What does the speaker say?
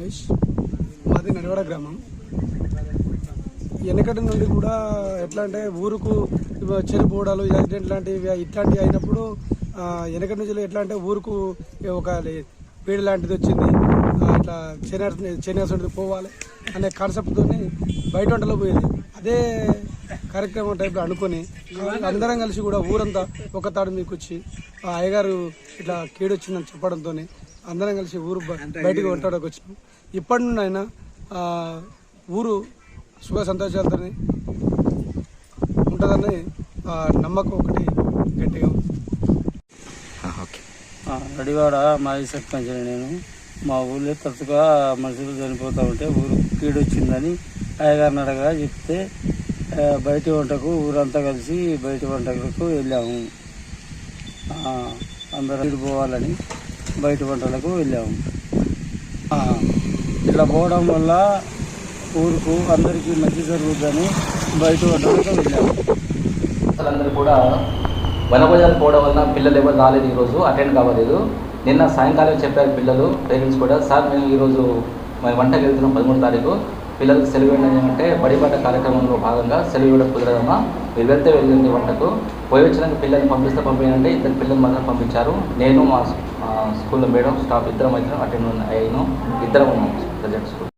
మహేష్, మాది నడివాడ గ్రామం. వెనకటి నుండి కూడా ఎట్లా అంటే ఊరుకు చెరుపోవడాలు యాక్సిడెంట్ లాంటివి ఇట్లాంటివి అయినప్పుడు వెనకటి నుంచి ఎట్లా అంటే ఊరుకు ఒక పీడ లాంటిది వచ్చింది, ఇట్లా చేనేస్తుంది పోవాలి అనే కాన్సెప్ట్తో బయట వంటలో పోయేది. అదే కార్యక్రమం టైప్లో అనుకొని అందరం కలిసి కూడా ఊరంతా ఒక తాడు మీకు వచ్చి అయ్యగారు ఇట్లా కీడొచ్చిందని చెప్పడంతో అందరం కలిసి ఊరు బయటికి వంటడానికి వచ్చినాం. ఇప్పటి నుండి అయినా ఊరు సుఖ సంతోషాలతో ఉంటుందని నమ్మకం ఒకటి గట్టిగా. నడివాడ మాజీ సర్పంచ్ నేను. మా ఊళ్ళో తరచుగా మనుషులు చనిపోతూ ఉంటే ఊరు కీడొచ్చిందని అయ్యగారిని అడగా చెప్తే బయటి వంటకు ఊరంతా కలిసి బయటి వంటలకు వెళ్ళాము. అందరూ పోవాలని బయట వంటలకు వెళ్ళాము. ఇలా పోవడం వల్ల ఊరుకు అందరికీ మంచి జరుగుతుందని బయట వంటలకు వెళ్ళాము. అందరూ కూడా వనభోజనాలు పోవడం వల్ల పిల్లలు ఎవరు రాలేదు, ఈరోజు అటెండ్ కావలేదు. నిన్న సాయంకాలం చెప్పారు పిల్లలు పేరెంట్స్ కూడా, సార్ మేము ఈరోజు వంటకి వెళ్తున్నాం 13వ తారీఖు, పిల్లలకు సెలవు ఇవ్వండి అంటే బడిబాట కార్యక్రమంలో భాగంగా సెలవు ఇవ్వడం కుదరదమ్మా, మీరు వెళ్తే వెళ్ళింది వంటకు. పోయి వచ్చినాక పిల్లల్ని పంపిస్తానంటే 2 పిల్లలు మాత్రం పంపించారు. నేను మా స్కూల్లో మేడం స్టాఫ్ ఇద్దరం అటెండ్ అయినాం, ఇద్దరం ఉన్నాం ప్రజెంట్ స్కూల్.